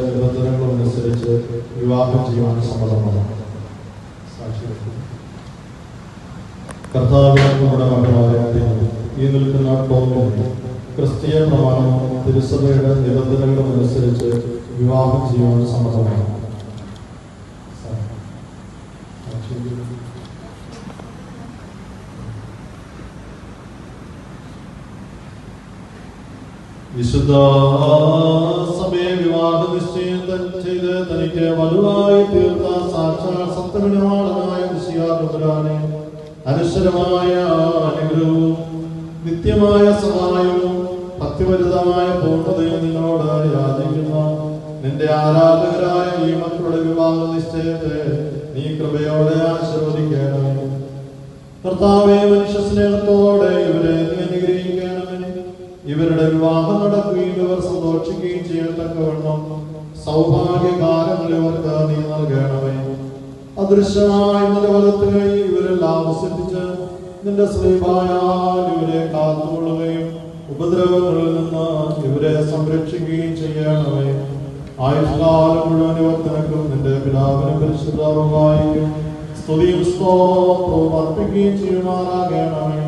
നിബന്ധനകളനുസരിച്ച് വിവാഹം ചെയ്യുവാൻ സമ്മതമാണ്. കർത്താവിന്റെ മകളായ ഈ നിൽക്കുന്ന ടോമിന് ക്രിസ്തീയ പ്രമാണവും തിരുസഭയുടെ നിബന്ധനകളും അനുസരിച്ച് വിവാഹം ചെയ്യുവാൻ സമ്മതമാണ്. വിശുദ്ധ സഭയെ വിവാഹ നിശ്ചയം ചെയ്ത് തനിക്ക് വധുവായി തീർത്ത സാക്ഷാൽ സപ്തമിനവാളനായ മിശിഹായെ അനശ്വരമായ അനുഗ്രഹവും നിത്യമായ സഹായവും ഭക്തിപരിതമായ പൂർണ്ണതയും നിന്നോട് യാചിക്കുന്ന നിന്റെ ആരാധകരായ ഈ മക്കളുടെ വിവാഹ നിശ്ചയത്തെ നീ കൃപയോടെ ആശീർവദിക്കണമേ. കർത്താവേ, മനുഷ്യ സ്നേഹത്തോടെ ഇവരെ നീ അനുഗ്രഹിക്കണമേ. ഇവരുടെ വിവാഹം നടക്കുകയും ഇവർ സന്തോഷിക്കുകയും ചെയ്യത്തക്കവണ്ണം സൗഭാഗ്യകാലങ്ങൾ ഇവർക്ക് നീ നൽകണമേ. അദൃശ്യമായ നിന്റെ വലത്ത് കൈ ഇവരെല്ലാം വസിപ്പിച്ച് നിന്റെ സ്ലീബായാൽ ഇവരെ കാത്തുകൊള്ളുകയും ഉപദ്രവങ്ങളിൽ നിന്ന് ഇവരെ സംരക്ഷിക്കുകയും ചെയ്യണമേ. ആയുഷ്കാലം മുഴുവൻ ഇവർ നിനക്കും നിന്റെ പിതാവിനും പരിശുദ്ധമായിരിക്കും സ്തുതിയും സ്തോത്രവും അർപ്പിക്കുകയും ചെയ്യുമാറാകണമേ.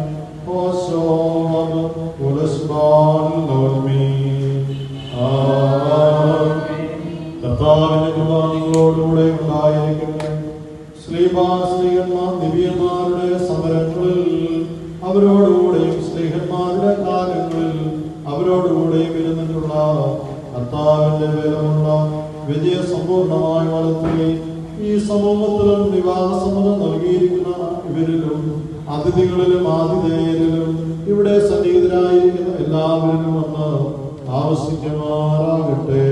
കർത്താവിന്റെ കൃപ നിങ്ങളോടുകൂടെ ഉണ്ടായിരിക്കട്ടെ. ശ്രീമാർ ദിവ്യന്മാരുടെ സമരങ്ങളിൽ അവരോടുകൂടെയും സ്നേഹന്മാരുടെ കാലങ്ങളിൽ അവരോടുകൂടെയും ഇരുന്നിട്ടുള്ള കർത്താവിന്റെ വേലമുള്ള വിജയ സമ്പൂർണമായി വളർത്തുകയും ഈ സമൂഹത്തിലും വിവാഹ സമ്മതം നൽകിയിരിക്കുന്ന ഇവരിലും അതിഥികളിലും ആതിഥേയരിലും ഇവിടെ സന്നിഹിതരായിരിക്കുന്ന എല്ലാവരിലും വന്ന് ആവശ്യിക്കുമാറാകട്ടെ.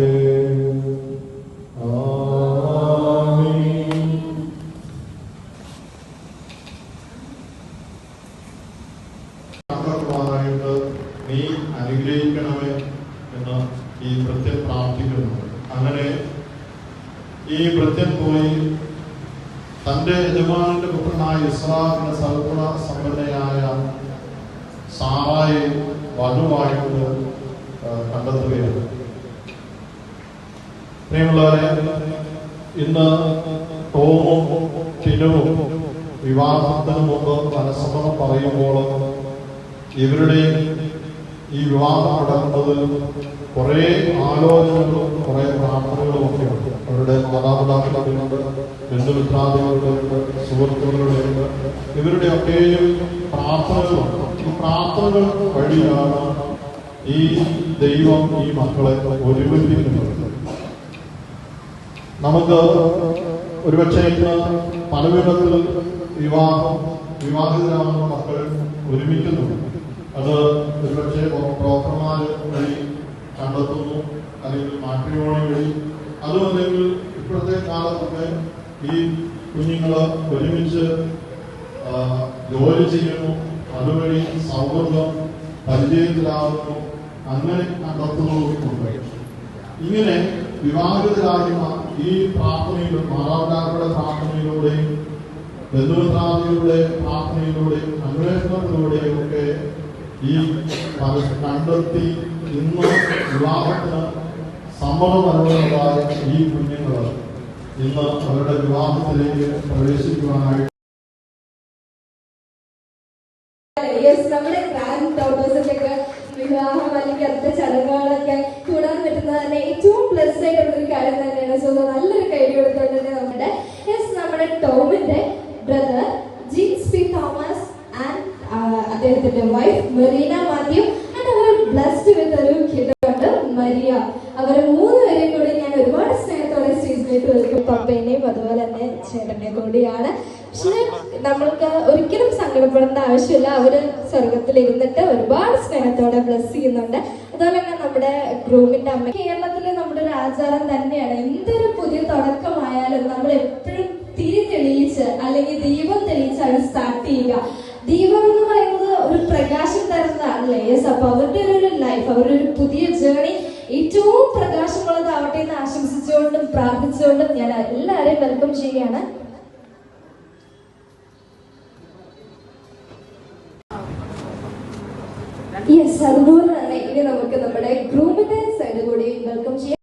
നീ അനുഗ്രഹിക്കണമേ എന്ന് ഈ ഭൃത്യൻ പ്രാർത്ഥിക്കുന്നു. അങ്ങനെ ഈ ഭൃത്യൻ പോയി തന്റെ യജമാനന്റെ പുത്രനായ ഇസ്ഹാക്കിന്റെ സൽഗുണ സമ്പന്നയായ സാറായെ വധുവായിട്ട് കണ്ടെത്തുകയാണ്. പ്രിയമുള്ളവരെ, ഇന്ന് ടോമും ടിനുവും വിവാഹത്തിന് മുമ്പ് മനസ്സമ്മതം പറയുമ്പോൾ ഇവരുടെ ഈ വിവാഹം നടക്കുന്നതിൽ കുറെ ആലോചനകളും കുറെ പ്രാർത്ഥനകളും ഒക്കെ ഉണ്ട്. അവരുടെ മാതാപിതാക്കളുണ്ട്, ബന്ധുമിത്രാദികളുടെ, സുഹൃത്തുക്കളുടെ, ഇവരുടെ ഒക്കെയും പ്രാർത്ഥനകളുണ്ട്. ഈ പ്രാർത്ഥനകൾ വഴിയാണ് ഈ ദൈവം ഈ മക്കളെ ഒരുമിപ്പിക്കുന്നത്. നമുക്ക് ഒരുപക്ഷെ പല വിധത്തിൽ വിവാഹിതരാകുന്ന മക്കൾ ഒരുമിക്കുന്നുണ്ട്. അത് ഒരുപക്ഷെ ബ്രോക്കർമാർ വഴി കണ്ടെത്തുന്നു, അല്ലെങ്കിൽ മാട്രിമോണി വഴി, അതുമല്ലെങ്കിൽ ഇപ്പോഴത്തെ കാലത്തൊക്കെ ഈ കുഞ്ഞുങ്ങൾ ഒരുമിച്ച് ജോലി ചെയ്യുന്നു, അതുവഴി സൗഹൃദം പരിചയത്തിലാകുന്നു, അങ്ങനെ കണ്ടെത്തുന്നതുമുണ്ട്. ഇങ്ങനെ വിവാഹിതരാകുന്ന ഈ പ്രാർത്ഥനയിലും മാതാപിതാക്കളുടെ പ്രാർത്ഥനയിലൂടെയും ബന്ധുമിത്രാദികളുടെ പ്രാർത്ഥനയിലൂടെയും അന്വേഷണത്തിലൂടെയും ഒക്കെ ഈ കണ്ടെത്തി ഇന്ന് വിവാഹത്തിന് സമ്മതം നൽകുന്നതായ ഈ കുഞ്ഞുങ്ങൾ ഇന്ന് അവരുടെ വിവാഹത്തിലേക്ക് പ്രവേശിക്കുവാനായിട്ട് നമ്മുടെ ഗ്രാൻഡ് ഡോട്ടേഴ്സിന്റെയൊക്കെ വിവാഹം അല്ലെങ്കിൽ അടുത്ത ചടങ്ങുകളൊക്കെ കൂടാൻ പറ്റുന്ന തന്നെ ഏറ്റവും പ്ലസ് ആയിട്ടുള്ളൊരു കാര്യം തന്നെയാണ്. സോ നല്ലൊരു കൈ കൊടുത്തുകൊണ്ട് തന്നെ നമ്മുടെ ടോമിന്റെ brother Jins P Thomas and അദ്ദേഹത്തിന്റെ വൈഫ് മെറീന മാത്യു ആൻഡ് അവർ ബ്ലെസ്ഡ് വിത്ത് ഒരു കിഡുണ്ട് മരിയ. അവർ മൂന്നുപേരെയും കൂടി ഞാൻ ഒരുപാട് സ്നേഹത്തോടെ സ്റ്റേജിലേക്ക് വെക്കും. പപ്പേനെയും അതുപോലെ തന്നെ ചേട്ടനെ കൂടിയാണ്. പക്ഷെ നമ്മൾക്ക് ഒരിക്കലും സങ്കടപ്പെടേണ്ട ആവശ്യമില്ല. അവര് സ്വർഗത്തിൽ ഇരുന്നിട്ട് ഒരുപാട് സ്നേഹത്തോടെ ബ്ലെസ് ചെയ്യുന്നുണ്ട്. അതുപോലെ തന്നെ നമ്മുടെ ഗ്രൂമിന്റെ അമ്മ കേരളത്തിലെ നമ്മുടെ ഒരു ആചാരം തന്നെയാണ്. എന്തൊരു പുതിയ തുടക്കമായാലും നമ്മൾ എപ്പോഴും തിരി തെളിയിച്ച് അല്ലെങ്കിൽ ദീപം തെളിയിച്ചാണ് സ്റ്റാർട്ട് ചെയ്യുക. ദീപം എന്ന് പറയുന്നത് ഒരു പ്രകാശം തരുന്നതാണല്ലേ. യെസ്, അപ്പൊ അവരുടെ ഒരു ലൈഫ്, അവരുടെ ഒരു പുതിയ ജേർണി ഏറ്റവും പ്രകാശമുള്ളതാവട്ടെ എന്ന് ആശംസിച്ചുകൊണ്ടും പ്രാർത്ഥിച്ചുകൊണ്ടും ഞാൻ എല്ലാവരെയും വെൽക്കം ചെയ്യുകയാണ്. യെസ്, അതുപോലെ തന്നെ ഇനി നമുക്ക് നമ്മുടെ ഗ്രൂമിന്റെ സൈഡ് കൂടി വെൽക്കം ചെയ്യാം.